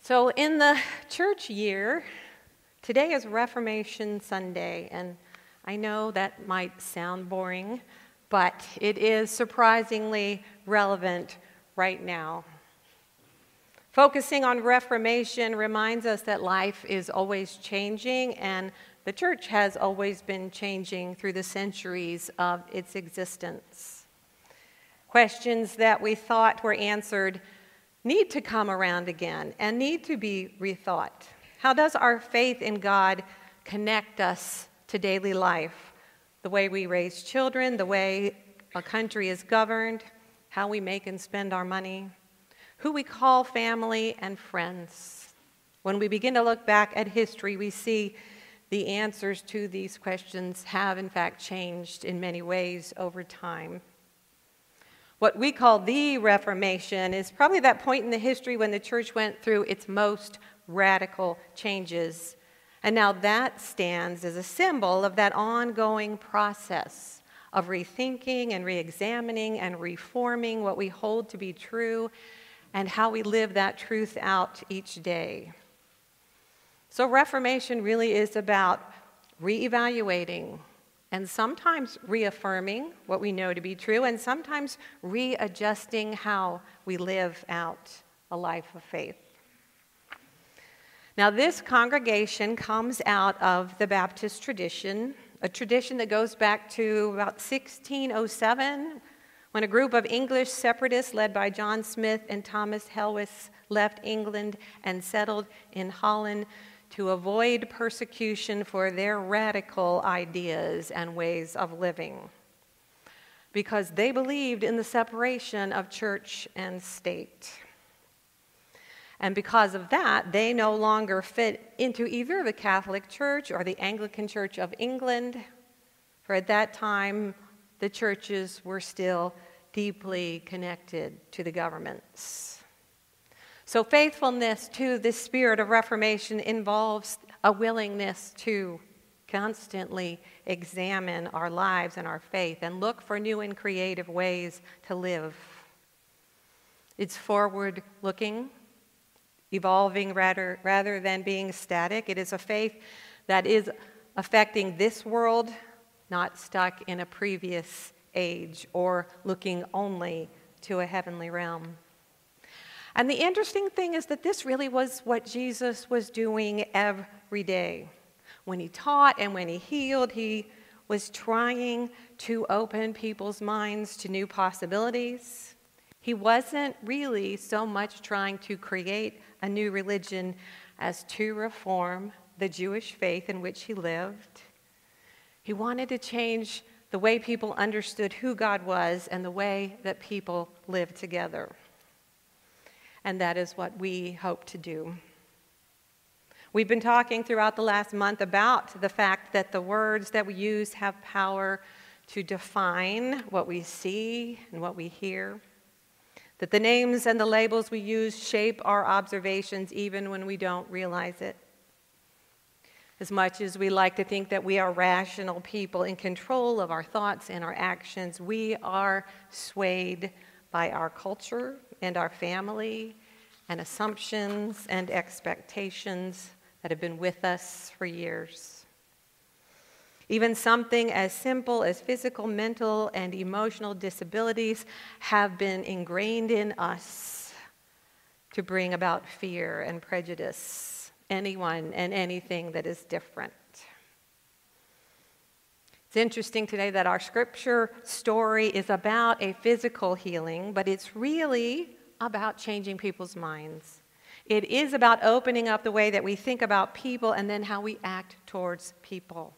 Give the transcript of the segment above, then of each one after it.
So in the church year, today is Reformation Sunday, and I know that might sound boring, but it is surprisingly relevant right now. Focusing on Reformation reminds us that life is always changing, and the church has always been changing through the centuries of its existence. Questions that we thought were answered need to come around again and need to be rethought. How does our faith in God connect us to daily life? The way we raise children, the way a country is governed, how we make and spend our money, who we call family and friends. When we begin to look back at history, we see the answers to these questions have in fact changed in many ways over time. What we call the Reformation is probably that point in the history when the church went through its most radical changes. And now that stands as a symbol of that ongoing process of rethinking and reexamining and reforming what we hold to be true and how we live that truth out each day. So Reformation really is about reevaluating and sometimes reaffirming what we know to be true, and sometimes readjusting how we live out a life of faith. Now, this congregation comes out of the Baptist tradition, a tradition that goes back to about 1607, when a group of English separatists led by John Smith and Thomas Helwys left England and settled in Holland to avoid persecution for their radical ideas and ways of living, because they believed in the separation of church and state. And because of that, they no longer fit into either the Catholic Church or the Anglican Church of England, for at that time, the churches were still deeply connected to the governments. So faithfulness to this spirit of Reformation involves a willingness to constantly examine our lives and our faith and look for new and creative ways to live. It's forward-looking, evolving rather than being static. It is a faith that is affecting this world, not stuck in a previous age or looking only to a heavenly realm. And the interesting thing is that this really was what Jesus was doing every day. When he taught and when he healed, he was trying to open people's minds to new possibilities. He wasn't really so much trying to create a new religion as to reform the Jewish faith in which he lived. He wanted to change the way people understood who God was and the way that people lived together. And that is what we hope to do. We've been talking throughout the last month about the fact that the words that we use have power to define what we see and what we hear, that the names and the labels we use shape our observations even when we don't realize it. As much as we like to think that we are rational people in control of our thoughts and our actions, we are swayed by our culture and our family and assumptions and expectations that have been with us for years. Even something as simple as physical, mental, and emotional disabilities have been ingrained in us to bring about fear and prejudice, anyone and anything that is different. It's interesting today that our scripture story is about a physical healing, but it's really about changing people's minds. It is about opening up the way that we think about people and then how we act towards people.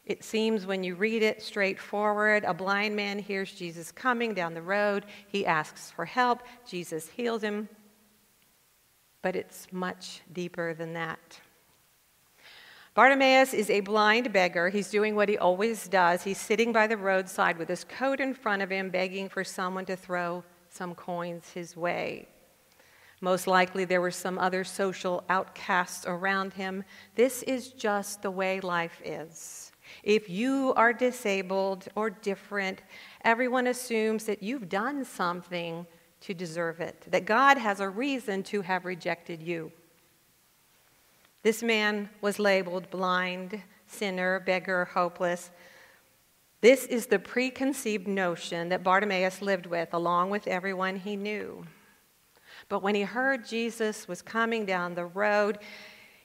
It seems when you read it straightforward, a blind man hears Jesus coming down the road. He asks for help. Jesus heals him. But it's much deeper than that. Bartimaeus is a blind beggar. He's doing what he always does. He's sitting by the roadside with his coat in front of him, begging for someone to throw some coins his way. Most likely there were some other social outcasts around him. This is just the way life is. If you are disabled or different, everyone assumes that you've done something to deserve it, that God has a reason to have rejected you. This man was labeled blind, sinner, beggar, hopeless. This is the preconceived notion that Bartimaeus lived with, along with everyone he knew. But when he heard Jesus was coming down the road,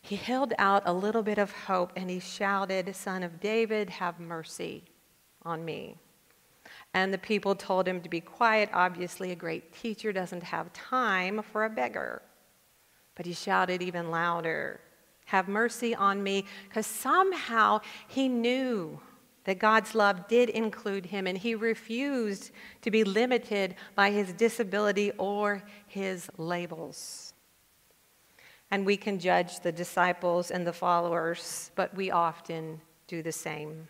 he held out a little bit of hope and he shouted, "Son of David, have mercy on me." And the people told him to be quiet. Obviously, a great teacher doesn't have time for a beggar. But he shouted even louder, "Have mercy on me," because somehow he knew that God's love did include him, and he refused to be limited by his disability or his labels. And we can judge the disciples and the followers, but we often do the same.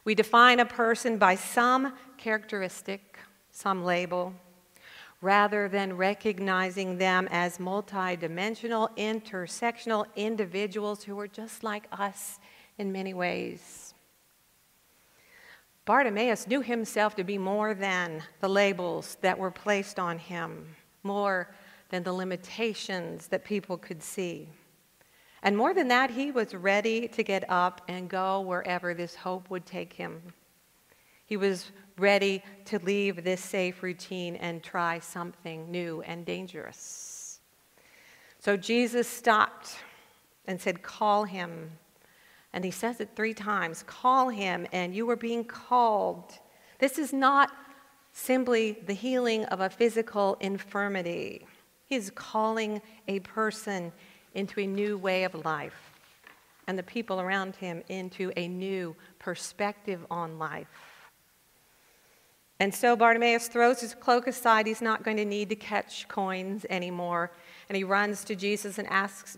We define a person by some characteristic, some label, rather than recognizing them as multidimensional, intersectional individuals who are just like us in many ways. Bartimaeus knew himself to be more than the labels that were placed on him, more than the limitations that people could see. And more than that, he was ready to get up and go wherever this hope would take him. He was ready to leave this safe routine and try something new and dangerous. So Jesus stopped and said, "Call him." And he says it 3 times, "Call him," and you are being called. This is not simply the healing of a physical infirmity. He's calling a person into a new way of life, and the people around him into a new perspective on life. And so Bartimaeus throws his cloak aside. He's not going to need to catch coins anymore. And he runs to Jesus and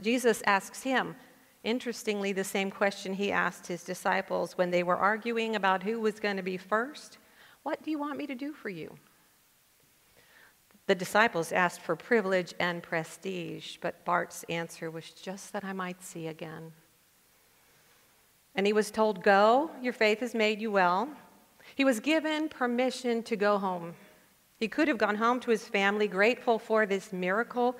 Jesus asks him, interestingly, the same question he asked his disciples when they were arguing about who was going to be first. "What do you want me to do for you?" The disciples asked for privilege and prestige, but Bart's answer was just that I might see again. And he was told, "Go, your faith has made you well." He was given permission to go home. He could have gone home to his family, grateful for this miracle,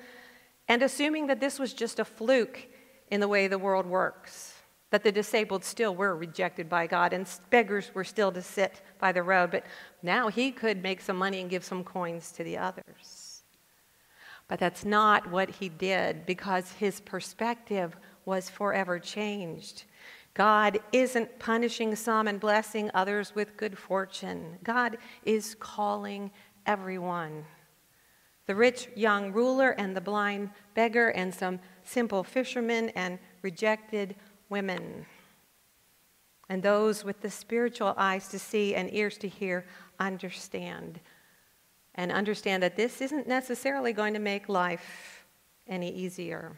and assuming that this was just a fluke in the way the world works, that the disabled still were rejected by God and beggars were still to sit by the road, but now he could make some money and give some coins to the others. But that's not what he did, because his perspective was forever changed. God isn't punishing some and blessing others with good fortune. God is calling everyone. The rich young ruler and the blind beggar and some simple fishermen and rejected women. And those with the spiritual eyes to see and ears to hear understand. And understand that this isn't necessarily going to make life any easier.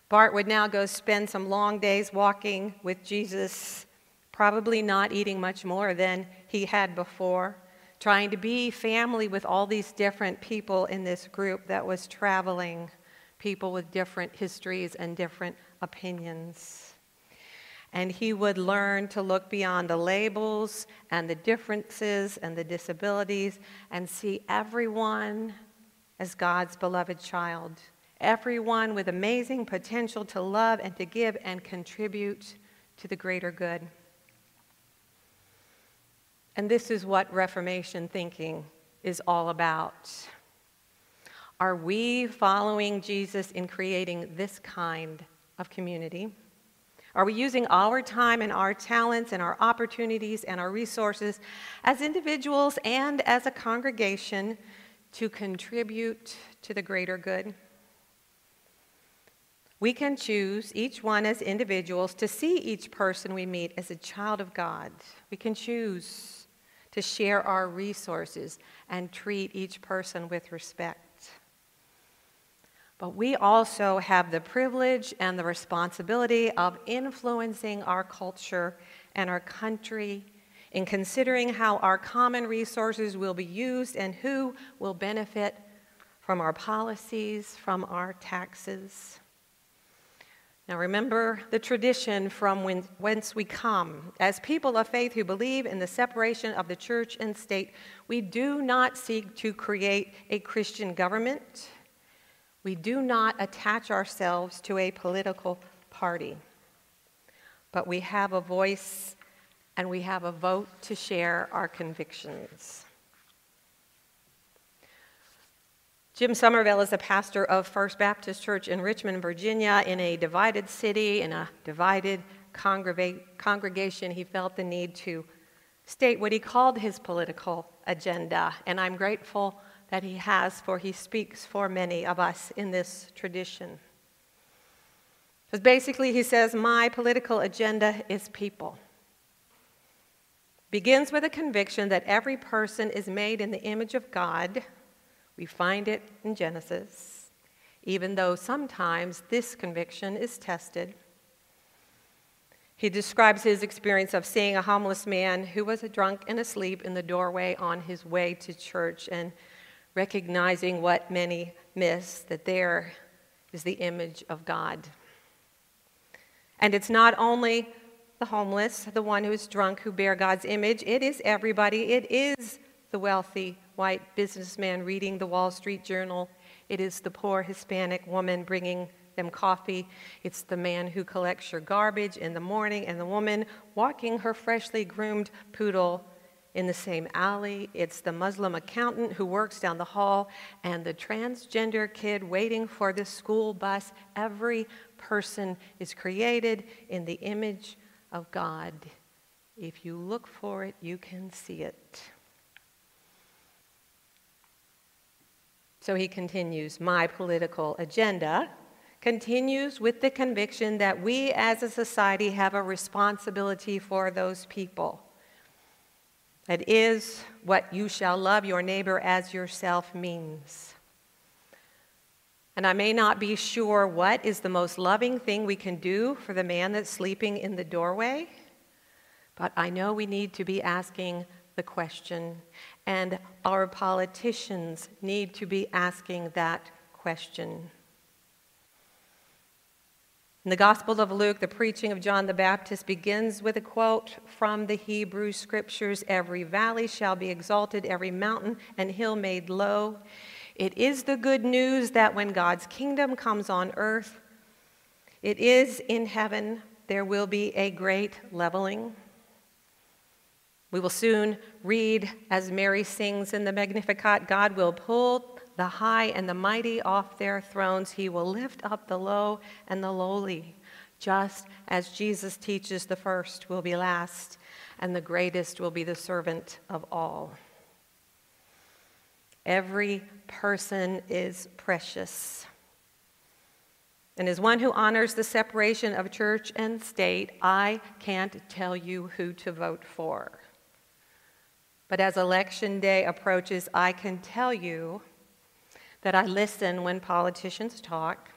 Bart would now go spend some long days walking with Jesus, probably not eating much more than he had before, trying to be family with all these different people in this group that was traveling, people with different histories and different opinions. And he would learn to look beyond the labels and the differences and the disabilities and see everyone as God's beloved child, everyone with amazing potential to love and to give and contribute to the greater good. And this is what Reformation thinking is all about. Are we following Jesus in creating this kind of community? Are we using our time and our talents and our opportunities and our resources as individuals and as a congregation to contribute to the greater good? We can choose, each one as individuals, to see each person we meet as a child of God. We can choose to share our resources and treat each person with respect. But we also have the privilege and the responsibility of influencing our culture and our country in considering how our common resources will be used and who will benefit from our policies, from our taxes. Now remember the tradition from whence we come. As people of faith who believe in the separation of the church and state, we do not seek to create a Christian government. We do not attach ourselves to a political party. But we have a voice and we have a vote to share our convictions. Jim Somerville is a pastor of First Baptist Church in Richmond, Virginia. In a divided city, in a divided congregation, he felt the need to state what he called his political agenda. And I'm grateful that he has, for he speaks for many of us in this tradition. Because basically he says, my political agenda is people. Begins with a conviction that every person is made in the image of God. We find it in Genesis, even though sometimes this conviction is tested. He describes his experience of seeing a homeless man who was drunk and asleep in the doorway on his way to church and recognizing what many miss, that there is the image of God. And it's not only the homeless, the one who is drunk, who bear God's image. It is everybody. It is the wealthy white businessman reading the Wall Street Journal. It is the poor Hispanic woman bringing them coffee. It's the man who collects your garbage in the morning and the woman walking her freshly groomed poodle in the same alley. It's the Muslim accountant who works down the hall and the transgender kid waiting for the school bus. Every person is created in the image of God. If you look for it, you can see it. So he continues, my political agenda continues with the conviction that we as a society have a responsibility for those people. That is what you shall love your neighbor as yourself means. And I may not be sure what is the most loving thing we can do for the man that's sleeping in the doorway, but I know we need to be asking the question, and our politicians need to be asking that question. In the Gospel of Luke, the preaching of John the Baptist begins with a quote from the Hebrew Scriptures, every valley shall be exalted, every mountain and hill made low. It is the good news that when God's kingdom comes on earth, it is in heaven, there will be a great leveling. We will soon read, as Mary sings in the Magnificat, God will pull the high and the mighty off their thrones. He will lift up the low and the lowly, just as Jesus teaches the first will be last and the greatest will be the servant of all. Every person is precious. And as one who honors the separation of church and state, I can't tell you who to vote for. But as election day approaches, I can tell you that I listen when politicians talk.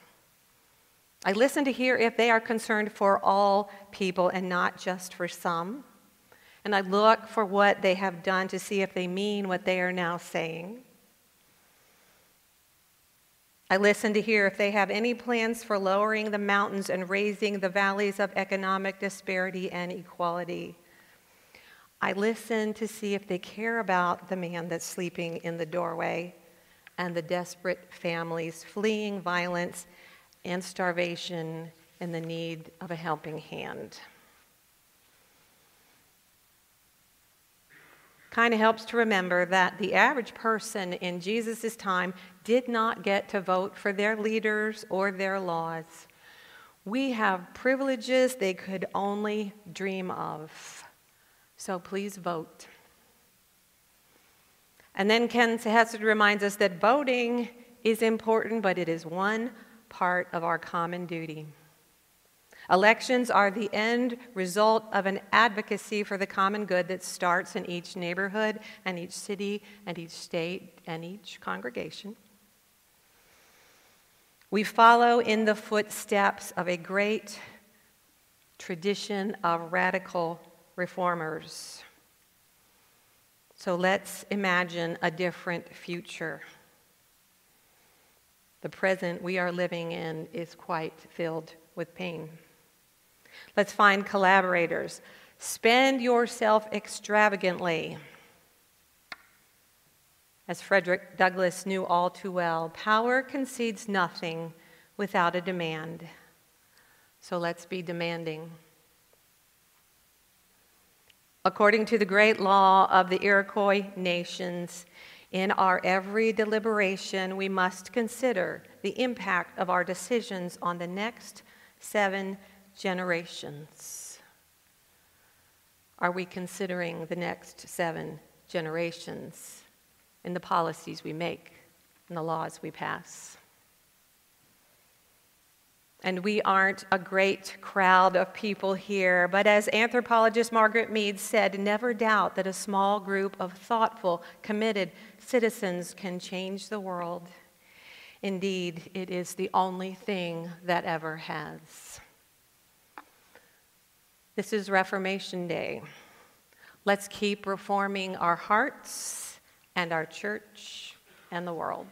I listen to hear if they are concerned for all people and not just for some. And I look for what they have done to see if they mean what they are now saying. I listen to hear if they have any plans for lowering the mountains and raising the valleys of economic disparity and equality. I listen to see if they care about the man that's sleeping in the doorway and the desperate families fleeing violence and starvation and the need of a helping hand. Kind of helps to remember that the average person in Jesus' time did not get to vote for their leaders or their laws. We have privileges they could only dream of. So please vote. And then Ken Hesed reminds us that voting is important, but it is one part of our common duty. Elections are the end result of an advocacy for the common good that starts in each neighborhood and each city and each state and each congregation. We follow in the footsteps of a great tradition of radical reformers. So let's imagine a different future. The present we are living in is quite filled with pain. Let's find collaborators. Spend yourself extravagantly. As Frederick Douglass knew all too well, power concedes nothing without a demand. So let's be demanding. According to the great law of the Iroquois nations, in our every deliberation, we must consider the impact of our decisions on the next 7 generations. Are we considering the next 7 generations in the policies we make and the laws we pass? And we aren't a great crowd of people here, but as anthropologist Margaret Mead said, never doubt that a small group of thoughtful, committed citizens can change the world. Indeed, it is the only thing that ever has. This is Reformation Day. Let's keep reforming our hearts and our church and the world.